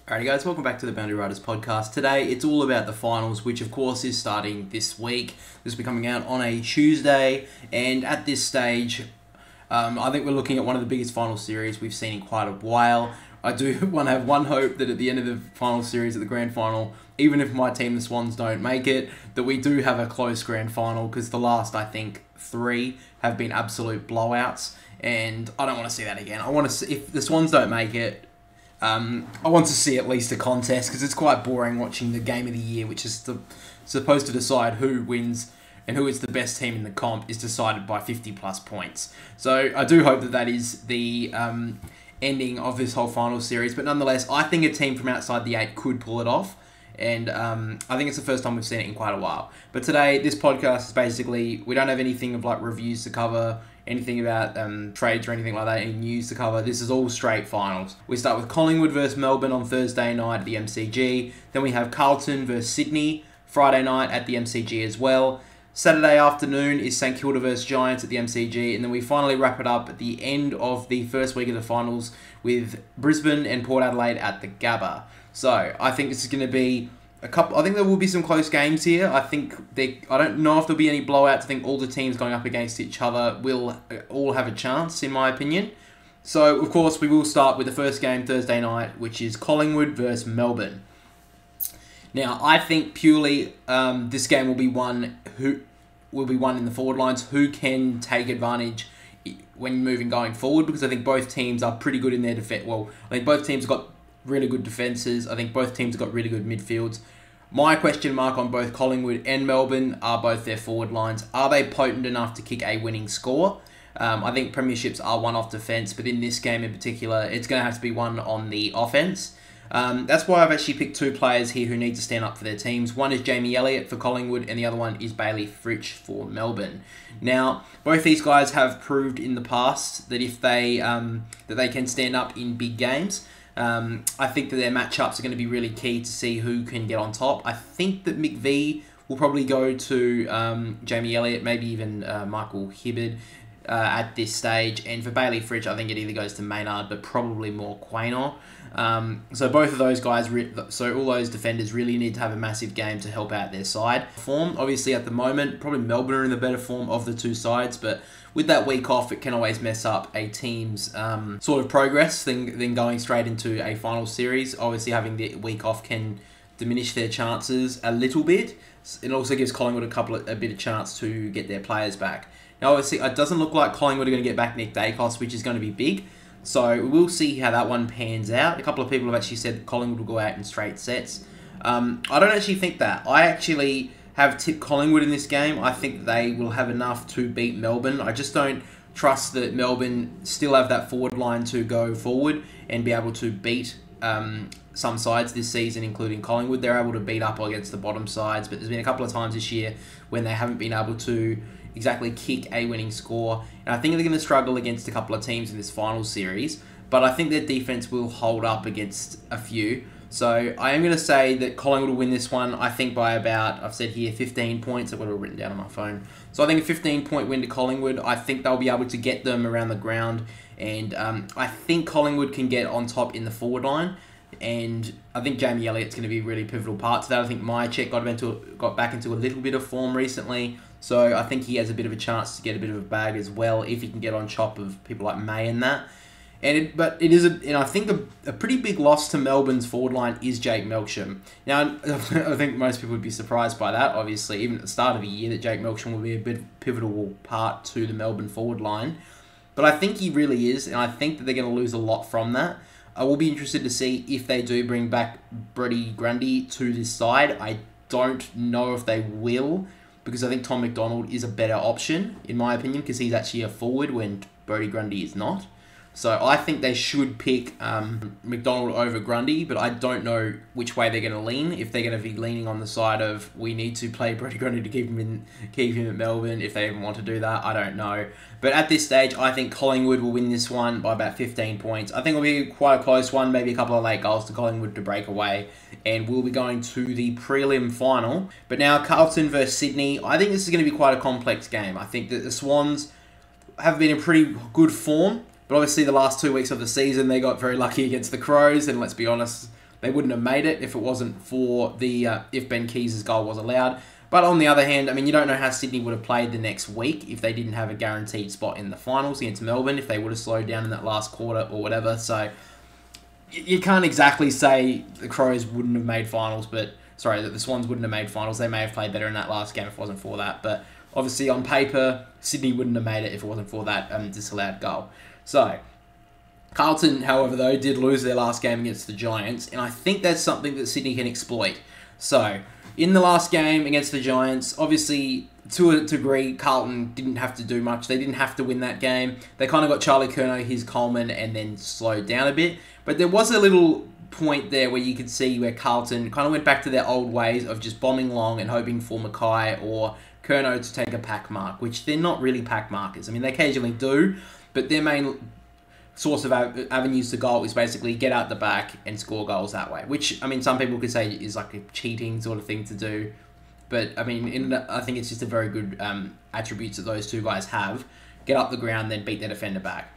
Alrighty guys, welcome back to the Boundary Riders Podcast. Today it's all about the finals, which of course is starting this week. This will be coming out on a Tuesday, and at this stage, I think we're looking at one of the biggest final series we've seen in quite a while. I do want to have one hope that at the end of the final series, at the grand final, even if my team, the Swans, don't make it, that we do have a close grand final, because the last, I think, three have been absolute blowouts, and I don't want to see that again. I want to see, if the Swans don't make it, I want to see at least a contest, because it's quite boring watching the game of the year, which is supposed to decide who wins and who is the best team in the comp, is decided by 50 plus points. So I do hope that that is the ending of this whole final series, but nonetheless, I think a team from outside the 8 could pull it off, and I think it's the first time we've seen it in quite a while. But today, this podcast is basically, we don't have anything of like reviews to cover, anything about trades or anything like that, any news to cover. This is all straight finals. We start with Collingwood versus Melbourne on Thursday night at the MCG. Then we have Carlton versus Sydney Friday night at the MCG as well. Saturday afternoon is St Kilda versus Giants at the MCG, and then we finally wrap it up at the end of the first week of the finals with Brisbane and Port Adelaide at the Gabba. So I think this is going to be I think there will be some close games here. I don't know if there'll be any blowouts. I think all the teams going up against each other will all have a chance, in my opinion. So, of course, we will start with the first game Thursday night, which is Collingwood versus Melbourne. Now, I think purely this game will be won in the forward lines, who can take advantage when moving going forward, because I think both teams are pretty good in their defense. Well, I think both teams have got really good defences. I think both teams have got really good midfields. My question mark on both Collingwood and Melbourne are both their forward lines. Are they potent enough to kick a winning score? I think premierships are won off defence, but in this game in particular, it's going to have to be won on the offence. That's why I've actually picked two players here who need to stand up for their teams. One is Jamie Elliott for Collingwood, and the other one is Bailey Fritsch for Melbourne. Now, both these guys have proved in the past that if they can stand up in big games. I think that their matchups are going to be really key to see who can get on top. I think that McVee will probably go to Jamie Elliott, maybe even Michael Hibberd at this stage. And for Bailey Fritsch, I think it either goes to Maynard, but probably more Quaynor. So both of those guys, so all those defenders really need to have a massive game to help out their side. Form, obviously at the moment, probably Melbourne are in the better form of the two sides, but with that week off, it can always mess up a team's sort of progress than going straight into a final series. Obviously, having the week off can diminish their chances a little bit. It also gives Collingwood a bit of chance to get their players back. Now, obviously, it doesn't look like Collingwood are going to get back Nick Dacos, which is going to be big. So we'll see how that one pans out. A couple of people have actually said that Collingwood will go out in straight sets. I don't actually think that. I actually have tipped Collingwood in this game. I think they will have enough to beat Melbourne. I just don't trust that Melbourne still have that forward line to go forward and be able to beat some sides this season, including Collingwood. They're able to beat up against the bottom sides, but there's been a couple of times this year when they haven't been able to exactly kick a winning score. And I think they're going to struggle against a couple of teams in this final series, but I think their defense will hold up against a few. So I am going to say that Collingwood will win this one, I think by about, I've said here, 15 points. I've got it all written down on my phone. So I think a 15-point win to Collingwood. I think they'll be able to get them around the ground, and I think Collingwood can get on top in the forward line, and I think Jamie Elliott's going to be a really pivotal part to that. I think Myercheck got back into a little bit of form recently, so I think he has a bit of a chance to get a bit of a bag as well if he can get on top of people like May and that. But it is I think a pretty big loss to Melbourne's forward line is Jake Melksham. Now, I think most people would be surprised by that, obviously, even at the start of the year, that Jake Melksham will be a bit pivotal part to the Melbourne forward line. But I think he really is, and I think that they're going to lose a lot from that. I will be interested to see if they do bring back Brodie Grundy to this side. I don't know if they will, because I think Tom McDonald is a better option, in my opinion, because he's actually a forward when Brodie Grundy is not. So I think they should pick McDonald over Grundy, but I don't know which way they're going to lean. If they're going to be leaning on the side of we need to play Brodie Grundy to keep him at Melbourne, if they even want to do that, I don't know. But at this stage, I think Collingwood will win this one by about 15 points. I think it'll be quite a close one, maybe a couple of late goals to Collingwood to break away, and we'll be going to the prelim final. But now Carlton versus Sydney. I think this is going to be quite a complex game. I think that the Swans have been in pretty good form. But obviously the last 2 weeks of the season, they got very lucky against the Crows, and let's be honest, they wouldn't have made it if it wasn't for if Ben Keys' goal was allowed. But on the other hand, I mean, you don't know how Sydney would have played the next week if they didn't have a guaranteed spot in the finals against Melbourne, if they would have slowed down in that last quarter or whatever. So you can't exactly say the Crows wouldn't have made finals, that the Swans wouldn't have made finals. They may have played better in that last game if it wasn't for that. But obviously on paper, Sydney wouldn't have made it if it wasn't for that disallowed goal. So Carlton, however, though, did lose their last game against the Giants, and I think that's something that Sydney can exploit. So in the last game against the Giants, obviously, to a degree, Carlton didn't have to do much. They didn't have to win that game. They kind of got Charlie Curnow, his Coleman, and then slowed down a bit. But there was a little point there where you could see where Carlton kind of went back to their old ways of just bombing long and hoping for Mackay or Curnow to take a pack mark, which they're not really pack markers. I mean, they occasionally do, but their main source of avenues to goal is basically get out the back and score goals that way, which, I mean, some people could say is like a cheating sort of thing to do. But, I mean, I think it's just a very good attributes that those two guys have. Get up the ground, then beat their defender back.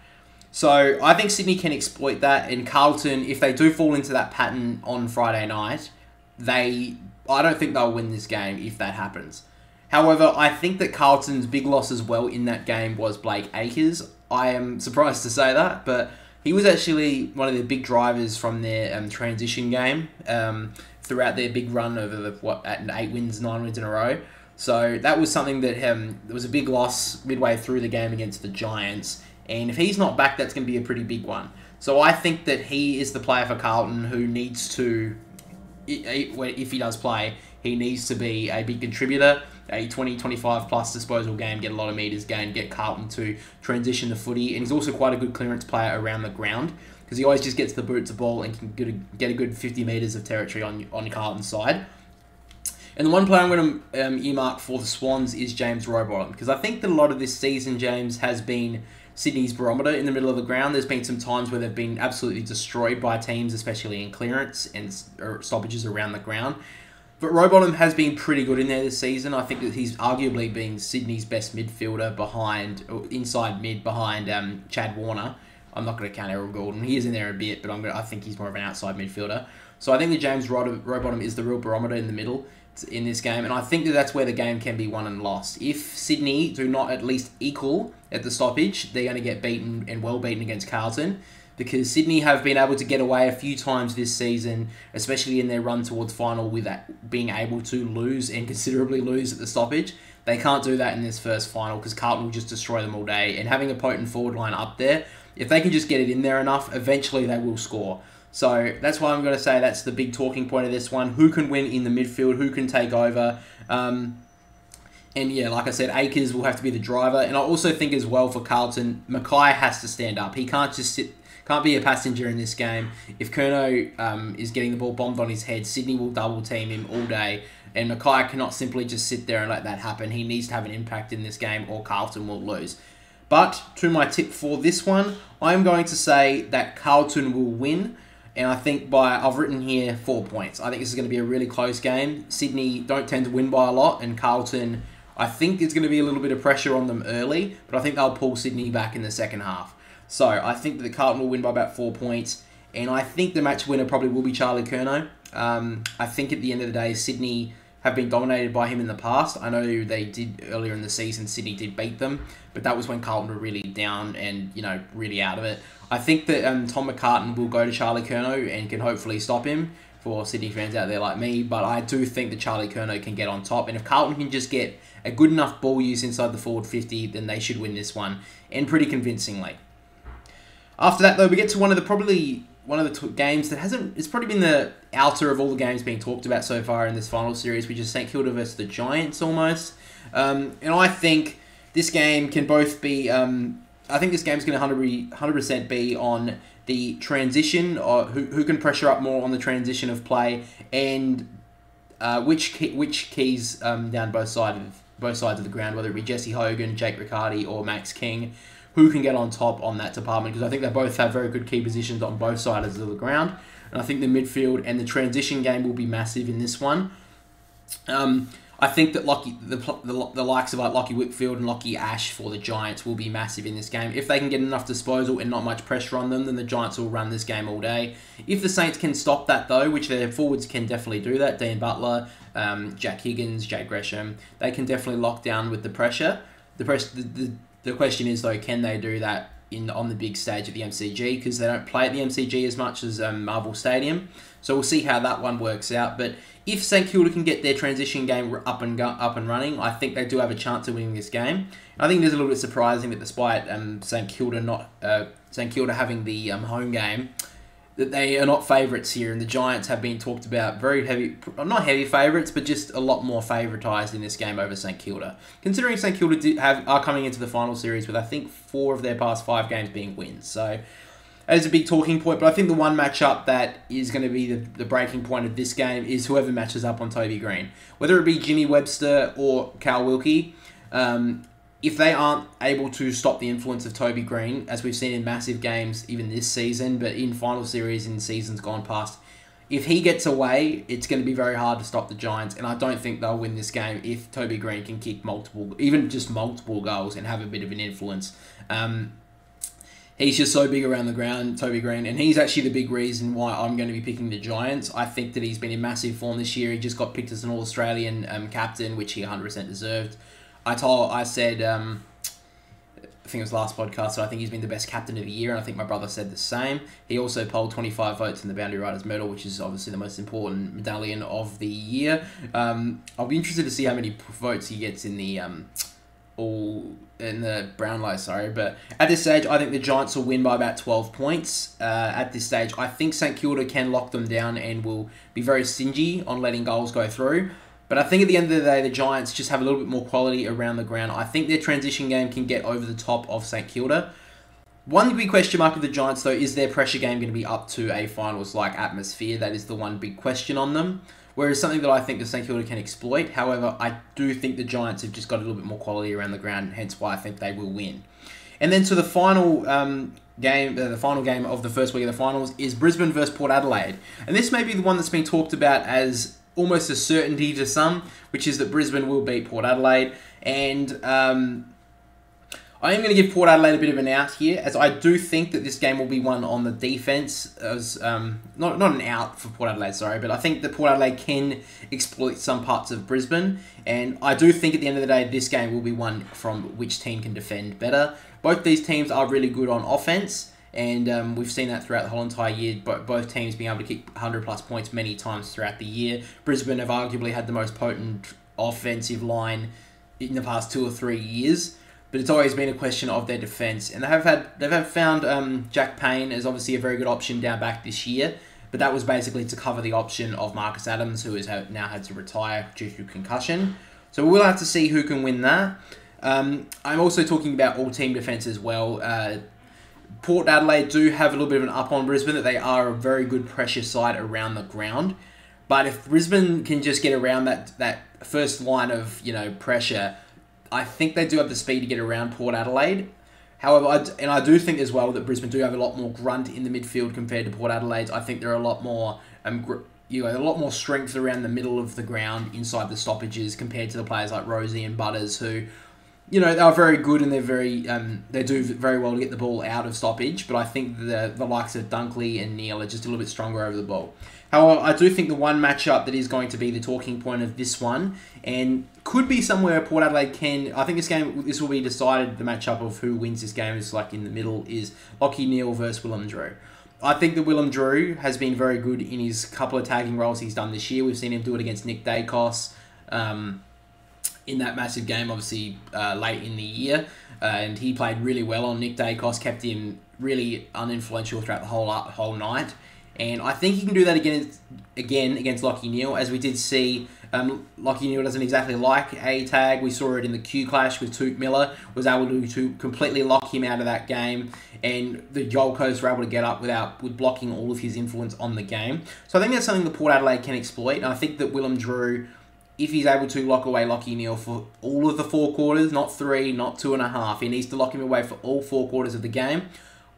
So, I think Sydney can exploit that. And Carlton, if they do fall into that pattern on Friday night, I don't think they'll win this game if that happens. However, I think that Carlton's big loss as well in that game was Blake Acres. I am surprised to say that, but he was actually one of the big drivers from their transition game throughout their big run over the 9 wins in a row. So that was something that there was a big loss midway through the game against the Giants, and if he's not back, that's going to be a pretty big one. So I think that he is the player for Carlton who needs to, if he does play, he needs to be a big contributor. A 20-25 plus disposal game, get a lot of metres gained, get Carlton to transition the footy. And he's also quite a good clearance player around the ground because he always just gets the boot to ball and can get a good 50 metres of territory on Carlton's side. And the one player I'm going to earmark for the Swans is James Rowbottom, because I think that a lot of this season, James, has been Sydney's barometer in the middle of the ground. There's been some times where they've been absolutely destroyed by teams, especially in clearance and stoppages around the ground. But Rowbottom has been pretty good in there this season. I think that he's arguably been Sydney's best midfielder inside mid behind Chad Warner. I'm not going to count Errol Gordon. He is in there a bit, but I think he's more of an outside midfielder. So I think that James Rowbottom is the real barometer in the middle in this game, and I think that that's where the game can be won and lost. If Sydney do not at least equal at the stoppage, they're going to get beaten and well beaten against Carlton, because Sydney have been able to get away a few times this season, especially in their run towards final, with that being able to lose and considerably lose at the stoppage. They can't do that in this first final because Carlton will just destroy them all day. And having a potent forward line up there, if they can just get it in there enough, eventually they will score. So that's why I'm going to say that's the big talking point of this one. Who can win in the midfield? Who can take over? And yeah, like I said, Acres will have to be the driver. And I also think as well for Carlton, Mackay has to stand up. He can't just can't be a passenger in this game. If Curnow is getting the ball bombed on his head, Sydney will double team him all day. And Mackay cannot simply just sit there and let that happen. He needs to have an impact in this game or Carlton will lose. But to my tip for this one, I'm going to say that Carlton will win. And I think I've written here 4 points. I think this is going to be a really close game. Sydney don't tend to win by a lot, and Carlton, I think there's going to be a little bit of pressure on them early, but I think they'll pull Sydney back in the second half. So I think that the Carlton will win by about 4 points, and I think the match winner probably will be Charlie Curnow. I think at the end of the day, Sydney have been dominated by him in the past. I know they did earlier in the season, Sydney did beat them, but that was when Carlton were really down and, really out of it. I think that Tom McCartan will go to Charlie Curnow and can hopefully stop him for Sydney fans out there like me, but I do think that Charlie Curnow can get on top, and if Carlton can just get a good enough ball use inside the forward 50, then they should win this one, and pretty convincingly. After that, though, we get to one of the games that it's probably been the outer of all the games being talked about so far in this final series, which is St Kilda versus the Giants almost. And I think this game can both be... I think this game's going to 100% be on the transition, or who can pressure up more on the transition of play, and which keys down both sides of the ground, whether it be Jesse Hogan, Jake Riccardi, or Max King, who can get on top on that department, because I think they both have very good key positions on both sides of the ground, and I think the midfield and the transition game will be massive in this one. I think that the likes of like Lockie Whitfield and Lockie Ash for the Giants will be massive in this game. If they can get enough disposal and not much pressure on them, then the Giants will run this game all day. If the Saints can stop that though, which their forwards can definitely do that, Dean Butler, Jack Higgins, Jake Gresham, they can definitely lock down with the pressure. The question is though, can they do that on the big stage at the MCG, because they don't play at the MCG as much as Marvel Stadium. So we'll see how that one works out. But if St Kilda can get their transition game up and running, I think they do have a chance of winning this game. And I think it is a little bit surprising that despite St Kilda having the home game, that they are not favourites here, and the Giants have been talked about very heavy, not heavy favourites, but just a lot more favoritised in this game over St Kilda. Considering St Kilda are coming into the final series with, I think, 4 of their past 5 games being wins. So that is a big talking point, but I think the one matchup that is going to be the breaking point of this game is whoever matches up on Toby Green. Whether it be Jimmy Webster or Cal Wilkie, if they aren't able to stop the influence of Toby Green, as we've seen in massive games even this season, but in final series in seasons gone past, if he gets away, it's going to be very hard to stop the Giants, and I don't think they'll win this game if Toby Green can kick even just multiple goals and have a bit of an influence. He's just so big around the ground, Toby Green, and he's actually the big reason why I'm going to be picking the Giants. I think that he's been in massive form this year. He just got picked as an All-Australian captain, which he 100% deserved. I said, I think it was last podcast, so I think he's been the best captain of the year, and I think my brother said the same. He also polled 25 votes in the Boundary Riders medal, which is obviously the most important medallion of the year. I'll be interested to see how many votes he gets in the Brownlow, but at this stage, I think the Giants will win by about 12 points. At this stage, I think St Kilda can lock them down and will be very stingy on letting goals go through. But I think at the end of the day, the Giants just have a little bit more quality around the ground. I think their transition game can get over the top of St Kilda. One big question mark with the Giants, though, is their pressure game going to be up to a finals-like atmosphere? That is the one big question on them. Whereas something that I think the St Kilda can exploit. However, I do think the Giants have just got a little bit more quality around the ground, hence why I think they will win. And then to the final game of the first week of the finals is Brisbane versus Port Adelaide. And this may be the one that's been talked about as almost a certainty to some, which is that Brisbane will beat Port Adelaide. And I am going to give Port Adelaide a bit of an out here, as I do think that this game will be won on the defence. As not an out for Port Adelaide, sorry, but I think that Port Adelaide can exploit some parts of Brisbane, and I do think at the end of the day, this game will be won from which team can defend better. Both these teams are really good on offence, and we've seen that throughout the whole entire year, both teams being able to kick 100-plus points many times throughout the year. Brisbane have arguably had the most potent offensive line in the past 2 or 3 years, but it's always been a question of their defence. And they've found Jack Payne as obviously a very good option down back this year, but that was basically to cover the option of Marcus Adams, who has now had to retire due to concussion. So we'll have to see who can win that. I'm also talking about all-team defence as well. Port Adelaide do have a little bit of an up on Brisbane, that they are a very good pressure side around the ground. But if Brisbane can just get around that first line of pressure, I think they do have the speed to get around Port Adelaide. However, I do think as well that Brisbane do have a lot more grunt in the midfield compared to Port Adelaide's. I think there are a lot more a lot more strength around the middle of the ground inside the stoppages compared to the players like Rosie and Butters, who they are very good and they do very well to get the ball out of stoppage. But I think the likes of Dunkley and Neil are just a little bit stronger over the ball. However, I do think the one matchup that is going to be the talking point of this one, and could be somewhere Port Adelaide can... I think this will be decided, the matchup of who wins this game is like in the middle, is Lachie Neale versus Willem Drew. I think that Willem Drew has been very good in his couple of tagging roles he's done this year. We've seen him do it against Nick Dacos in that massive game, obviously late in the year, and he played really well on Nick Dacos, kept him really uninfluential throughout the whole night. And I think he can do that again against Lachie Neale, as we did see. Lachie Neale doesn't exactly like a tag. We saw it in the Q clash with Toot Miller, was able to completely lock him out of that game, and the Gold Coast were able to get up with blocking all of his influence on the game. So I think that's something that Port Adelaide can exploit, and I think that Willem Drew, if he's able to lock away Lachie Neale for all of the 4 quarters, not 3, not 2.5, he needs to lock him away for all 4 quarters of the game.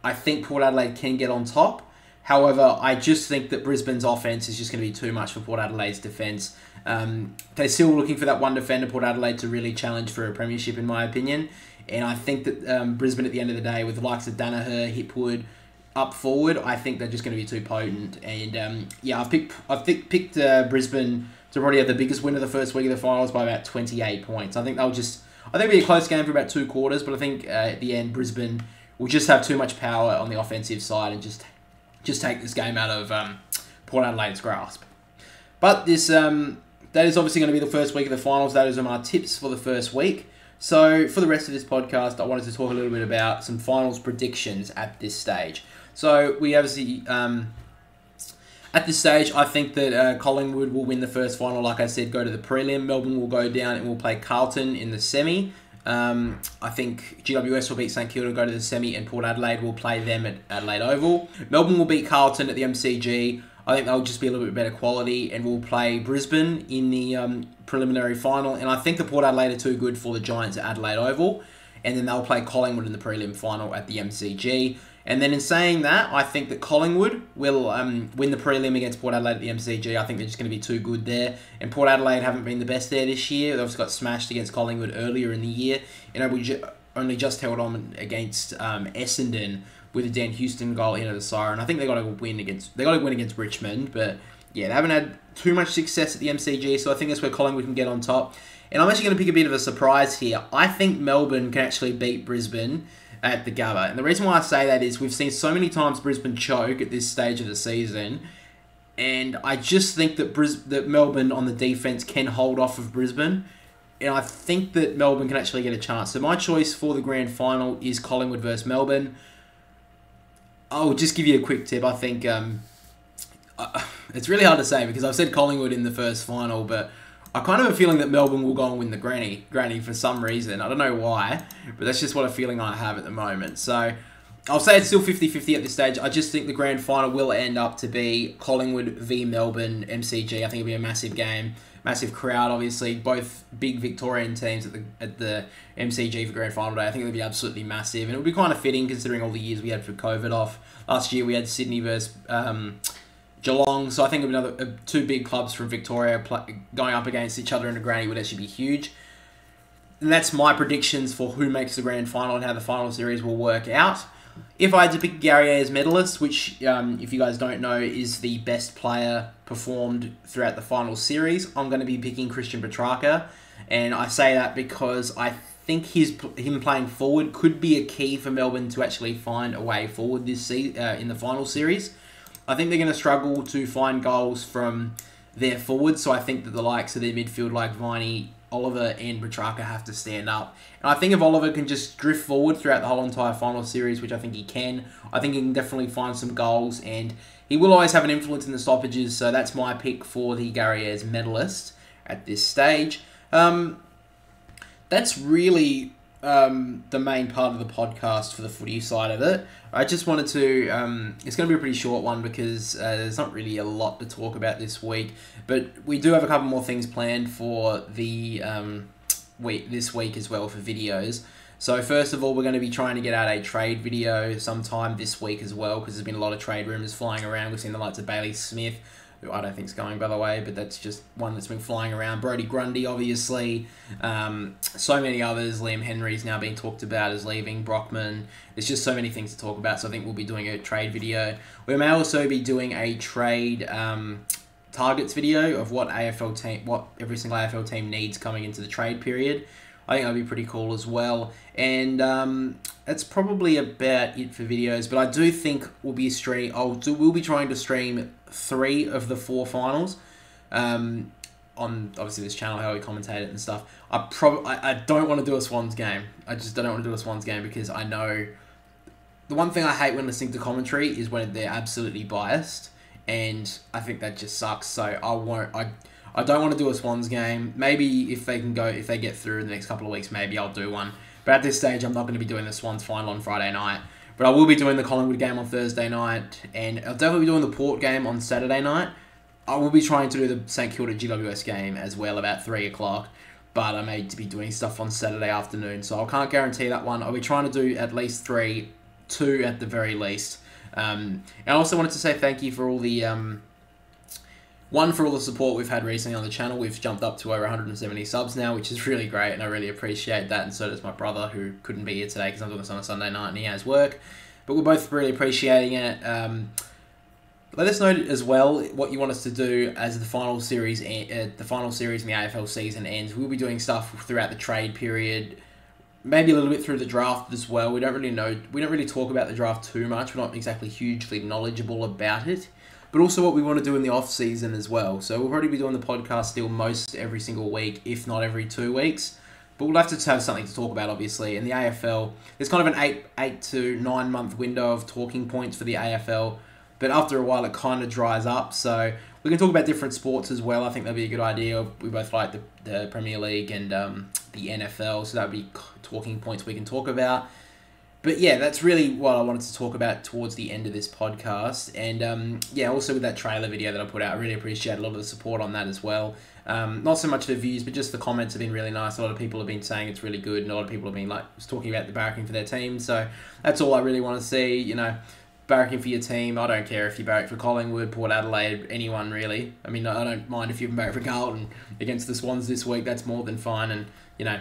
I think Port Adelaide can get on top. However, I just think that Brisbane's offense is just going to be too much for Port Adelaide's defence. They're still looking for that one defender, Port Adelaide, to really challenge for a premiership, in my opinion. And I think that Brisbane, at the end of the day, with the likes of Danaher, Hipwood up forward, I think they're just going to be too potent. And I've picked Brisbane to probably have the biggest win of the first week of the finals by about 28 points. I think it'll be a close game for about 2 quarters, but I think at the end Brisbane will just have too much power on the offensive side and just take this game out of Port Adelaide's grasp. But that is obviously going to be the first week of the finals. Those are my tips for the first week. So for the rest of this podcast, I wanted to talk a little bit about some finals predictions at this stage. So we obviously, at this stage, I think that Collingwood will win the first final. Like I said, go to the prelim. Melbourne will go down and will play Carlton in the semi. I think GWS will beat St Kilda, go to the semi, and Port Adelaide will play them at Adelaide Oval. Melbourne will beat Carlton at the MCG. I think they'll just be a little bit better quality, and will play Brisbane in the preliminary final. And I think the Port Adelaide are too good for the Giants at Adelaide Oval, and then they'll play Collingwood in the prelim final at the MCG. And then in saying that, I think that Collingwood will win the prelim against Port Adelaide at the MCG. I think they're just going to be too good there. And Port Adelaide haven't been the best there this year. They've got smashed against Collingwood earlier in the year. We only just held on against Essendon with a Dan Houston goal into the siren. I think they got to win against Richmond, but yeah, they haven't had too much success at the MCG. So I think that's where Collingwood can get on top. And I'm actually going to pick a bit of a surprise here. I think Melbourne can actually beat Brisbane at the Gabba. And the reason why I say that is we've seen so many times Brisbane choke at this stage of the season, and I just think that Melbourne on the defence can hold off of Brisbane, and I think that Melbourne can actually get a chance. So my choice for the grand final is Collingwood versus Melbourne. I'll just give you a quick tip. I think it's really hard to say because I've said Collingwood in the first final, but I kind of have a feeling that Melbourne will go and win the granny for some reason. I don't know why, but that's just what a feeling I have at the moment. So I'll say it's still 50-50 at this stage. I just think the grand final will end up to be Collingwood v Melbourne MCG. I think it'll be a massive game, massive crowd, obviously. Both big Victorian teams at the MCG for grand final day. I think it'll be absolutely massive, and it'll be kind of fitting considering all the years we had for COVID off. Last year we had Sydney versus Geelong, so I think another 2 big clubs from Victoria going up against each other in a granny would actually be huge. And that's my predictions for who makes the grand final and how the final series will work out. If I had to pick Gary Ayres medalist, which, if you guys don't know, is the best player performed throughout the final series, I'm going to be picking Christian Petrarca. And I say that because I think him playing forward could be a key for Melbourne to actually find a way forward this in the final series. I think they're going to struggle to find goals from their forwards, so I think that the likes of their midfield like Viney, Oliver and Petrarca have to stand up. And I think if Oliver can just drift forward throughout the whole entire final series, which I think he can, I think he can definitely find some goals, and he will always have an influence in the stoppages, so that's my pick for the Gary Ayres medalist at this stage. That's really the main part of the podcast for the footy side of it. I just wanted to, it's going to be a pretty short one because there's not really a lot to talk about this week, but we do have a couple more things planned for the this week as well for videos. So first of all, we're going to be trying to get out a trade video sometime this week as well, because there's been a lot of trade rumours flying around. We've seen the likes of Bailey Smith, who I don't think is going, by the way, but that's just one that's been flying around. Brody Grundy, obviously. So many others. Liam Henry's now being talked about as leaving. Brockman. There's just so many things to talk about, so I think we'll be doing a trade video. We may also be doing a trade targets video of what every single AFL team needs coming into the trade period. I think that'll be pretty cool as well. And that's probably about it for videos, but I do think we'll be trying to stream 3 of the 4 finals on obviously this channel, how we commentate it and stuff. I don't want to do a Swans game. I just don't want to do a Swans game because I know the one thing I hate when listening to commentary is when they're absolutely biased, and I think that just sucks. So I don't want to do a Swans game. Maybe if they get through in the next couple of weeks, maybe I'll do one. But at this stage, I'm not going to be doing the Swans final on Friday night. But I will be doing the Collingwood game on Thursday night, and I'll definitely be doing the Port game on Saturday night. I will be trying to do the St Kilda GWS game as well about 3 o'clock, but I may be doing stuff on Saturday afternoon, so I can't guarantee that one. I'll be trying to do at least 2 at the very least. And I also wanted to say thank you for all the for all the support we've had recently on the channel. We've jumped up to over 170 subs now, which is really great, and I really appreciate that. And so does my brother, who couldn't be here today because I'm doing this on a Sunday night and he has work. But we're both really appreciating it. Let us know as well what you want us to do as the final series in the AFL season ends. We'll be doing stuff throughout the trade period, maybe a little bit through the draft as well. We don't really talk about the draft too much. We're not exactly hugely knowledgeable about it. But also what we want to do in the off season as well. So we'll probably be doing the podcast still most every single week, if not every 2 weeks. But we'll have to have something to talk about, obviously. In the AFL, there's kind of an 8 to 9 month window of talking points for the AFL. But after a while, it kind of dries up. So we can talk about different sports as well. I think that'd be a good idea. We both like the Premier League and the NFL. So that would be talking points we can talk about. But yeah, that's really what I wanted to talk about towards the end of this podcast. And yeah, also with that trailer video that I put out, I really appreciate a lot of the support on that as well. Not so much the views, but just the comments have been really nice. A lot of people have been saying it's really good, and a lot of people have been talking about the barracking for their team. So that's all I really want to see, barracking for your team. I don't care if you barrack for Collingwood, Port Adelaide, anyone really. I mean, I don't mind if you barrack for Carlton against the Swans this week. That's more than fine. And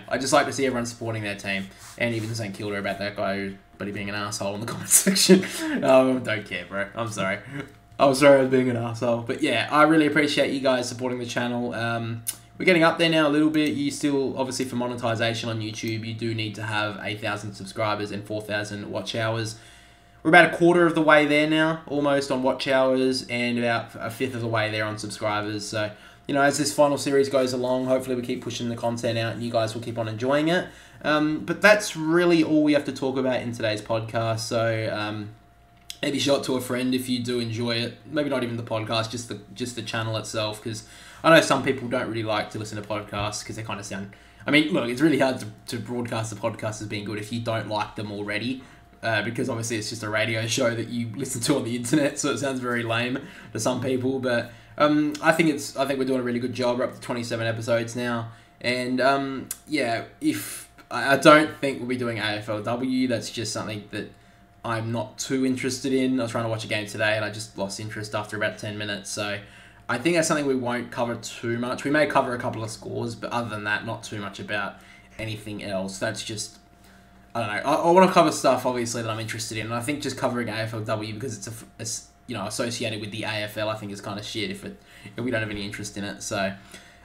I just like to see everyone supporting their team, and even saying Kilda about that guy who's being an asshole in the comment section. Don't care, bro. I'm sorry. I was being an asshole. But yeah, I really appreciate you guys supporting the channel. We're getting up there now a little bit. You still, obviously for monetization on YouTube, you do need to have 8,000 subscribers and 4,000 watch hours. We're about a quarter of the way there now, almost on watch hours, and about a fifth of the way there on subscribers. So, as this final series goes along, hopefully we keep pushing the content out and you guys will keep on enjoying it. But that's really all we have to talk about in today's podcast. So maybe show it to a friend if you do enjoy it. Maybe not even the podcast, just the channel itself, because I know some people don't really like to listen to podcasts because they kind of sound... I mean, look, it's really hard to broadcast the podcast as being good if you don't like them already. Because obviously it's just a radio show that you listen to on the internet, so it sounds very lame to some people. But I think we're doing a really good job. We're up to 27 episodes now, and yeah, if I don't think we'll be doing AFLW, that's just something that I'm not too interested in. I was trying to watch a game today, and I just lost interest after about 10 minutes. So I think that's something we won't cover too much. We may cover a couple of scores, but other than that, not too much about anything else. That's just... I don't know. I want to cover stuff, obviously, that I'm interested in. And I think just covering AFLW because it's associated with the AFL, I think is kind of shit if we don't have any interest in it. So,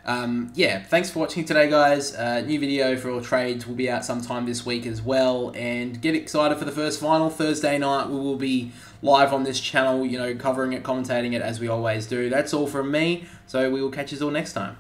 yeah, thanks for watching today, guys. New video for all trades will be out sometime this week as well. And get excited for the first final. Thursday night, we will be live on this channel, covering it, commentating it as we always do. That's all from me. So we will catch you all next time.